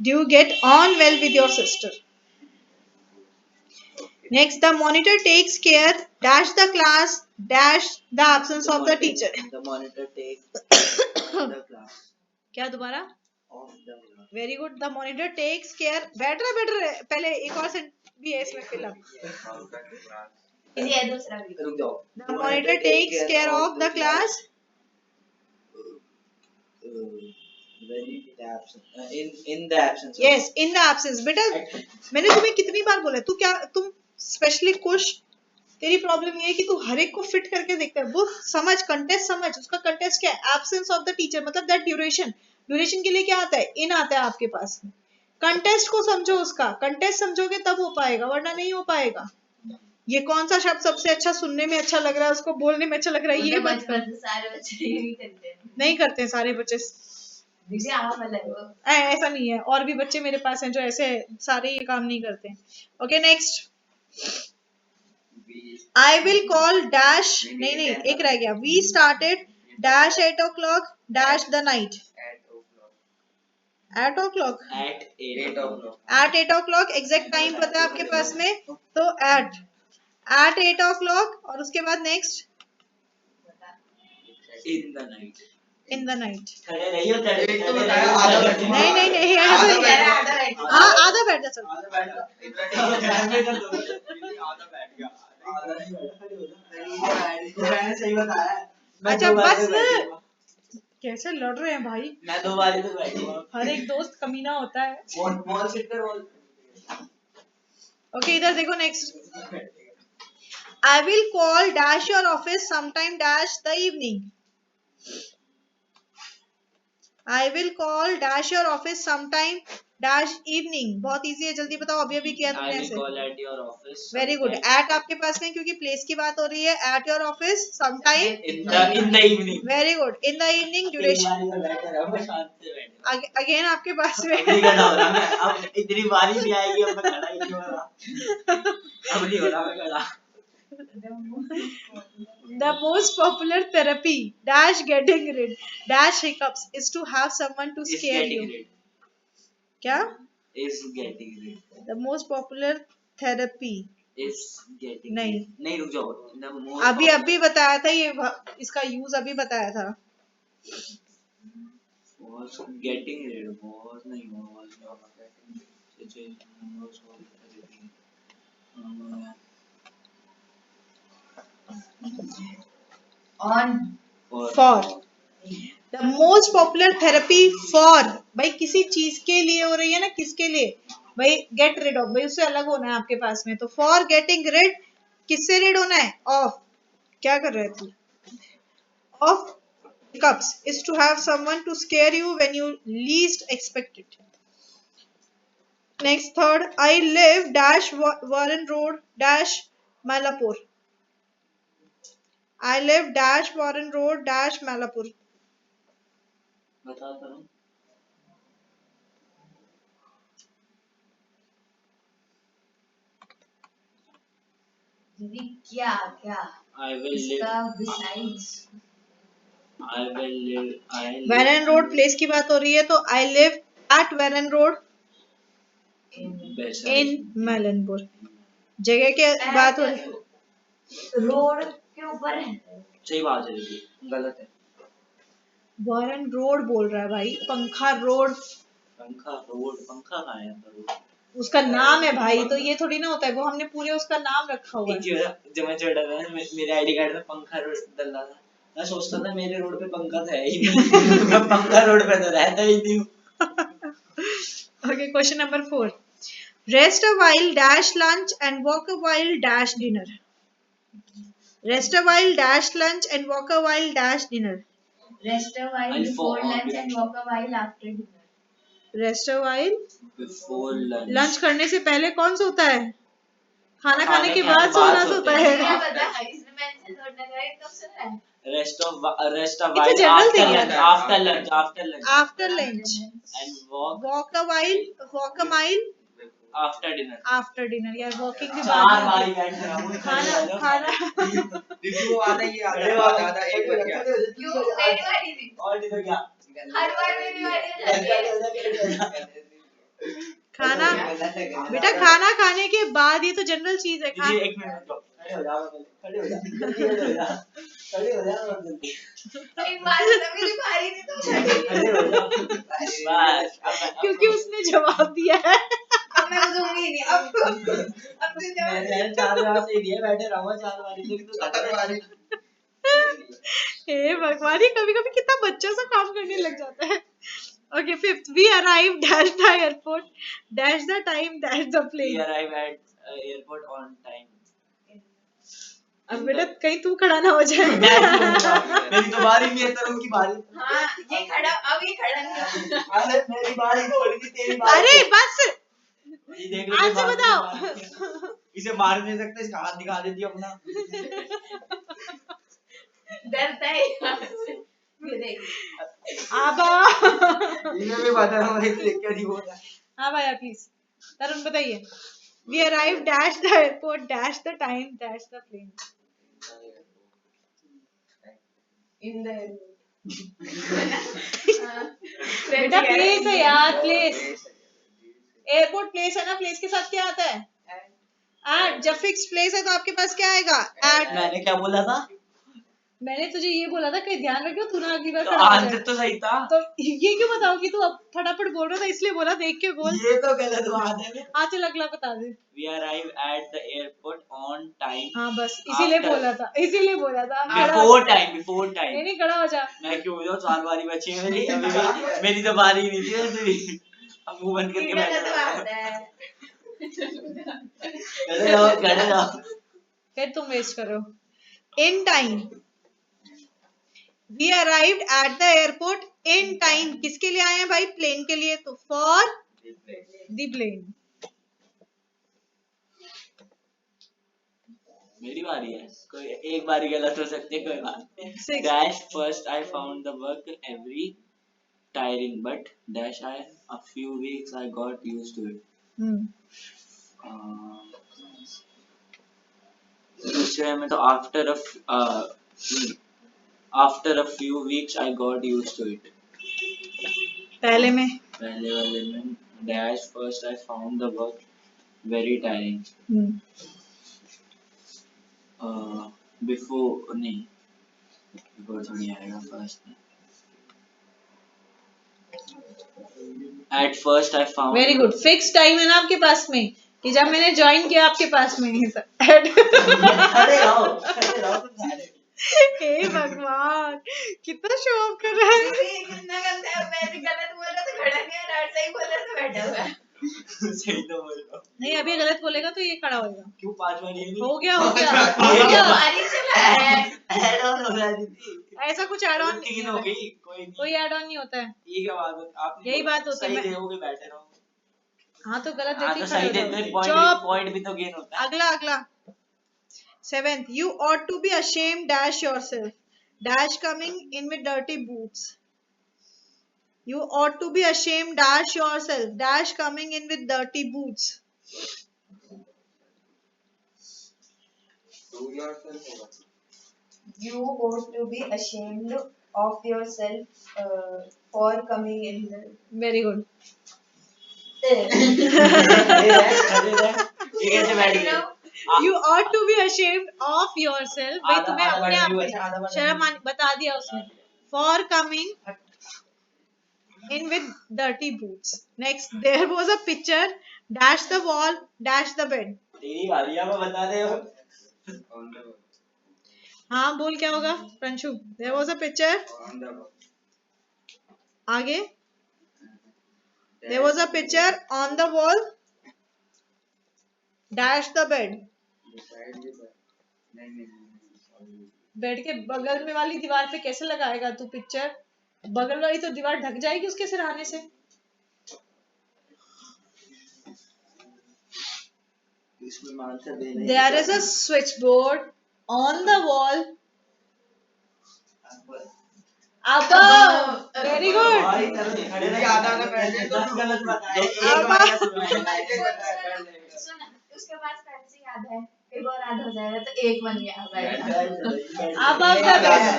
Do you get on well with your sister? Next, the monitor takes care dash the class dash the absence of the teacher. The monitor takes the class क्या दोबारा? of the class. Very good. The monitor takes care, better पहले एक और sentence भी है इसमें fill up. ये दूसरा भी. रुक जाओ। The monitor takes care of the class in the absence of. Yes in the absence. बेटा मैंने तुम्हें कितनी बार बोला है, तू क्या तुम स्पेशली खुश, तेरी प्रॉब्लम ये है कि तू हर एक को फिट करके देखता है। वो समझ कंटेस्ट, समझ उसका कंटेस्ट क्या है, एब्सेंस ऑफ द टीचर मतलब दैट ड्यूरेशन। ड्यूरेशन के लिए क्या आता है, इन आता है आपके पास में। कंटेस्ट को समझो, उसका कंटेस्ट समझोगे तब हो पाएगा, वरना नहीं हो पाएगा। ये कौन सा शब्द सबसे अच्छा सुनने में अच्छा लग रहा है, उसको बोलने में अच्छा लग रहा है, ये मत बचपन से सारे बच्चे यही करते हैं। नहीं करते हैं सारे बच्चे। जैसे आप अलग हो। ऐसा नहीं है, और भी बच्चे मेरे पास हैं जो ऐसे सारे ये काम नहीं करते हैं। Okay next, I will call dash, नहीं नहीं एक रह गया। We started dash 8 o'clock dash the night. Eight o'clock, At 8 o'clock. At 8 o'clock exact time पता है आपके पास में, तो एट 8 o'clock और उसके बाद next In the night. In the night. खड़े रहियो, खड़े एक तो खड़े बताया, रहियो, आधा खड़े बैठ रहियो। नहीं नहीं नहीं आधा ऐसा बैठ नहीं। जा, आधा बैठ जा। हाँ आधा बैठ जा चल। आधा बैठ जा। आधा बैठ गया, आधा नहीं बैठा। मैंने सही बताया। मैं अच्छा, दो बारी बस। तो बैठी हूँ। कैसे लड़ रहे हैं भाई, मैं 2 बारी तो बैठी हूँ। हर एक दोस्त कमीना होता है। मॉल सिट कर मॉल। ओके इधर देखो next, I will call dash your office sometime dash the evening. I will call dash your office sometime dash evening. बहुत इजी है, जल्दी बताओ, अभी अभी किया I तुमने will ऐसे। call at your office. Very good. At आपके पास में क्योंकि प्लेस की बात हो रही है, at your office sometime. In the evening. Very good. In the evening duration. एक बारी तो बैठा रहा, मैं शांत से बैठा हूँ। अगेन आपके पास अब नहीं में खड़ा हो रहा मैं, अब इतनी बारी भी आएगी, अब मैं खड़ा ही नहीं हो रहा। अब नहीं हो रहा मैं खड़ा। the most popular therapy dash getting rid dash hiccups is to have someone to Is scare you। getting rid. क्या? Is getting rid. the most popular therapy Is getting नहीं। rid. नहीं रुक जाओ। The most अभी अभी बताया था ये, इसका यूज अभी बताया था। was getting rid. Was नहीं was not getting rid. Situation was everything. On for the most popular therapy for, भाई किसी चीज के लिए हो रही है ना, किसके लिए भाई, गेट रिड ऑफ, भाई उससे अलग होना है आपके पास में। तो फॉर गेटिंग रिड, किससे रिड होना है, ऑफ। क्या कर रहे तू, of hiccups is to have someone to scare you when you least expect it। next third, I live dash Warren Road dash Malapur। I live dash Warren Road dash Malapur। बता तो रहा हूँ। दीदी क्या क्या I will इसका live. besides I will live. I Warren Road place की बात हो रही है, तो I live at Warren Road Besides. in Malanpur। जगह के बात हो रही है, रोड के ऊपर है। सही बात है दीदी, गलत है। वारन रोड बोल रहा है भाई, पंखा रोड पंखा रोड, पंखा कहाँ है यहाँ पर रोड? उसका नाम है भाई, तो ये थोड़ी ना होता है, वो हमने पूरे उसका नाम रखा हुआ एक है। चीज बता, जब मैं छोटा था ना, मेरे आईडी कार्ड में पंखा रोड डला था। मैं सोचता था मेरे रोड पे पंखा तो है ही नहीं। मैं पंखा रोड पे तो रहता ही नहीं हूँ। Okay, question number 4, rest a while dash lunch and walk a while dash dinner। rest a while dash lunch and walk a while dash dinner। Rest a while I'll before fall lunch off. and walk a while after dinner। rest a while, Before lunch. Lunch करने से पहले कौन सोता है, खाना खाने खाने के के बाद बाद सोना सोते सोता हैं। क्या है। पता इसमें मेंशन थोड़ा ना करें, कब सुन रहा है। Rest of while It's a general after thing, lunch, yeah. after lunch, after lunch, after lunch, and walk walk a while, walk a mile after dinner. after dinner। यार वॉकिंग के चार बाद बारी बैठ रहा हूँ। खाना खाना रिव्यू आधा ये आधा एक बज गया। क्यों मेरी बारी थी, और नहीं तो क्या? हर बार मेरी बारी हो जाती है। खाना बेटा, खाना खाने के बाद, ये तो जनरल चीज है। दीदी एक मिनट रुको, खड़े हो जाओ, खड़े हो जाओ, जल्दी खड़े हो जाओ, खड़े हो जाओ जल्दी, एक बार तो मेरी बारी थी तो खड़े हो जाओ। बस अब क्योंकि उसने जवाब दिया है। अब मैं दूंगी नहीं, अब तो जवाब मैंने 4 बार से दिए, बैठे रहो 4 बारी तक तो चार बारी। हे भगवान, ये कभी कभी कितना बच्चा सा काम करने लग जाता है। Okay, fifth. We arrived dash the airport, dash the time, dash the We plane. arrive at airport on time. अब बेटा कहीं तू खड़ा ना हो जाए। मैं क्यों होऊंगा? मेरी तो बारी नहीं है, तरह की बारी। हाँ ये खड़ा, अब ये खड़ा नहीं होगा। अरे मेरी बारी थोड़ी थी, तेरी बारी। अरे बस ये देख ले, आंसर बारी बताओ। नहीं मार। इसे मार नहीं सकते, इसका हाथ दिखा देती अपना। डरता है यहाँ से। ये देख। आबा। इन्हें भी बता रहा हूँ भाई, तू क्या नहीं बोल रहा। हाँ भैया प्लीज। तरुण बताइए। We arrived dash the airport, dash the time, dash the plane. In the बेटा प्लेस है यार, प्लेस। एयरपोर्ट प्लेस है ना, प्लेस के साथ क्या आता है? एट। जब फिक्स प्लेस है तो आपके पास क्या आएगा? एट। मैंने क्या बोला था? मैंने तुझे ये बोला था कि ध्यान रखियो तू ना अगली बार तो खड़ा हो आंसर जाए। तो सही था। तो ये क्यों बताओ कि तू अब फटाफट बोल रहा था, इसलिए बोला, देख के बोल। ये तो गलत बात है। हाँ चल अगला बता दे। We arrive at the airport on time. हाँ बस इसीलिए After- बोला था, इसीलिए बोला था। खड़ा हो Before जा। time, before time. नहीं खड़ा हो जा। मैं क्यों हो जाऊँ? 4 बारी बची है मेरी, अभी मेरी तो बारी ही नहीं थी ऐसे भी। अब मुंह बंद करके बैठ गलत जाओ। बात है। खड़े रहो। फिर तुम वेस्ट करो। In time. We arrived at the airport in time. किसके लिए आए हैं भाई? प्लेन के लिए। तो for the plane. मेरी बारी है, कोई एक बारी गलत हो सकती है, कोई बात नहीं। Six. Dash first I found the work every tiring, but dash I a few weeks I got used to it. दूसरे में तो after a few weeks I got used to it. पहले में पहले वाले में dash first I found the work very tiring. Before नहीं, before थोड़ी आएगा first में. At first I found. Very good. Fix time है ना आपके पास में कि जब मैंने ज्वाइन किया आपके पास में ही सर। खड़े रहो तुम सारे। हे भगवान कितना शो ऑफ कर रहा है। ये कितना गंदा है, मैं भी गलत बोल रहा तो खड़ा नहीं है, और सही बोल रहा तो बैठा हुआ है। सही तो बोल रहा हूँ। नहीं अभी गलत बोलेगा तो ये खड़ा होगा। क्यों 5 बार ये नहीं? हो गया हो गया ये हो क्या गया। बारी चला है। ऐड ऑन हो रहा है दीदी। ऐसा कुछ ऐड ऑन नहीं 3 हो गई, कोई नहीं। कोई ऐड ऑन नहीं होता है। ये क्या बात है? आपने यही बोला, बात होती है। सही मैं- देखोगे बैठे रहो। हाँ तो गलत हाँ देती तो खड़े सही हो देते जाओ। चुप। पॉइंट भी तो गेन होता है। अगला अगला। 7th. You ought to be ashamed dash yourself. Dash coming in with dirty boots. You ought to be ashamed dash yourself. Dash coming in with dirty boots. You ought to be ashamed of yourself for coming in the. Very good. ये कैसे बैठ गए? You ought to be ashamed of yourself. भाई आधा- तुम्हें आधा अपने button आप भी पे बचा, आधा बटन शर्म भी। बता दिया उसने। For coming in with dirty boots. Next, there was a picture. Dash the wall. Dash the bed. तेरी बारी है, मैं बता दे। हाँ बोल क्या होगा प्रंशु? There was a picture. आगे. There was a picture on the wall. Dash the bed. Bed के बगल में वाली दीवार पे कैसे लगाएगा तू पिक्चर? बगल वाली तो दीवार ढक जाएगी उसके सिरहाने से। इसमें आंसर दे नहीं। There is a switchboard on the wall. Above. Very good. भाई तरह खड़े रहे, आधा बैठ जाए तो गलत बताया। एक अब- बार ऐसे बैठ सुन, उसके पास पहले से याद है, एक और आधा हो जाएगा तो एक बन गया बैठ बैठ। जाए। Above the bed.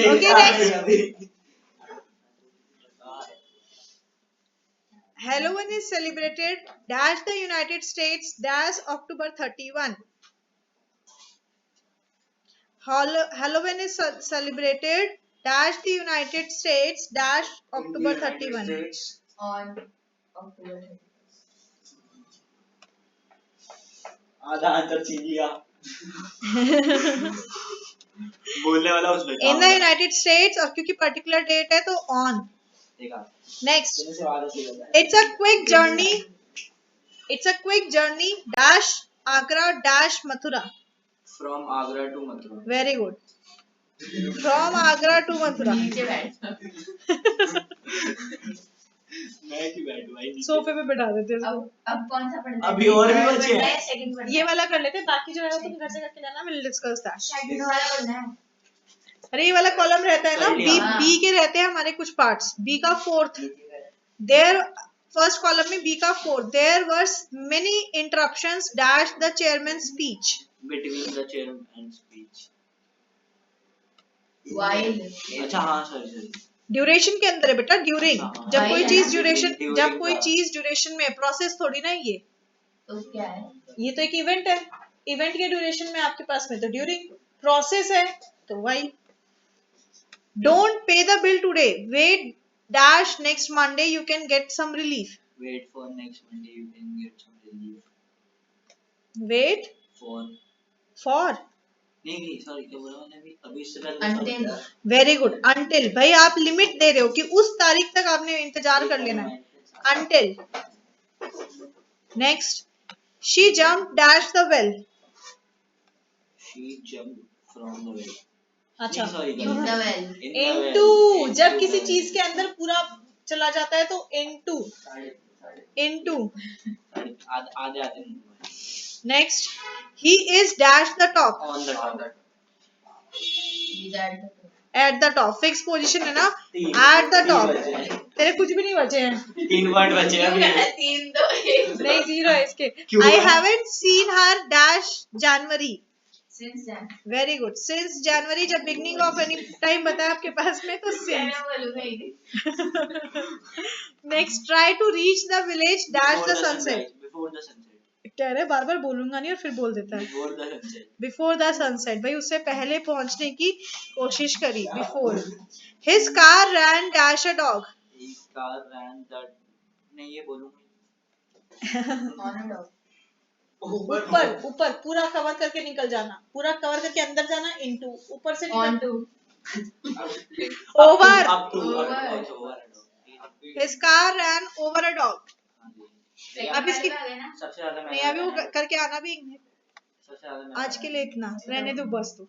Okay, next. Halloween is celebrated dash the United States dash October 31. Halloween is celebrated dash the United States dash October 31. On October 31. आधा आंसर छीन लिया। बोलने वाला उसमें In the United States और क्योंकि particular date है तो on. देखा नेक्स्ट, तेरे से वादा सही बताया। It's a quick journey, it's a quick journey dash Agra dash Mathura. From Agra to Mathura. Very good, from Agra to Mathura. नीचे बैठ। मैं क्यों बैठूं भाई नीचे? सोफे पे बैठा देते हैं अब कौन सा पढ़ना है? अभी और भी Third बचे पढ़ना हैं। है, second पढ़ना ये है? वाला कर लेते हैं, बाकी जो है वो तुम घर से करके लाना, विल डिस्कस दैट। Second वाला पढ़ना है। अरे ये वाला कॉलम रहता है ना, कर बी लिया। बी के रहते हैं हमारे कुछ पार्ट्स, बी का फोर्थ, देयर फर्स्ट कॉलम में बी का fourth, there were many interruptions dash the chairman speech. Between the chair and speech. While अच्छा हाँ सॉरी। ड्यूरेशन के अंदर है बेटा, ड्यूरिंग। हाँ। जब कोई While चीज है ना? ड्यूरेशन, During जब कोई का। चीज ड्यूरेशन में, प्रोसेस थोड़ी ना ये, तो क्या है? ये तो एक इवेंट है, इवेंट के ड्यूरेशन में आपके पास में तो ड्यूरिंग, प्रोसेस है तो while. Don't pay the bill today, wait dash next Monday you can get some relief. Wait for next Monday you can get some relief. Wait For for, नहीं sorry क्या बोला मैंने अभी इससे पहले Until वेरी गुड, अंटिल। भाई आप limit दे रहे हो कि उस तारीख तक आपने इंतजार कर लेना है, until. Next, she jump dash the well. She jumped from the well. अच्छा, नहीं, sorry, in the well. Into, जब किसी चीज के अंदर पूरा चला जाता है तो इनटू, इनटू। आधे आधे next, he is dash the top, on the top. He's at the top. At the top, fix position है ना, तीन- एट द तीन टॉप। बचे हैं। तेरे कुछ भी नहीं बचे हैं, 3 पॉइंट बचे हैं क्यों अभी। कहना तीन तो एक नहीं जीरो है इसके। क्यों आई है? हैवंट सीन हर डैश जनवरी। since then. Very good, since January, जब बिगनिंग ऑफ एनी टाइम बताया आपके पास में तो सिंस। कहना बोलूंगा ही नहीं। Next, try to reach the village dash Before the the sunset. sunrise, before the sunset, कह रहे बार बार बोलूंगा नहीं और फिर बोल देता है before the sunset. Before the sunset. भाई उससे पहले पहुंचने की कोशिश करी, before. His car ran dash a dog. His car ran the नहीं ये बोलूंगा On and off. ऊपर ऊपर पूरा कवर करके निकल जाना, पूरा कवर करके अंदर जाना, इनटू, ऊपर से On निकल, to. Over. up to Over. also over and over. His car rain over a dog. Second अब इसकी- वाले में आ गए ना? सबसे ज्यादा नहीं अभी वो करके आना भी, सबसे ज्यादा आज के लिए इतना रहने दो बस। तो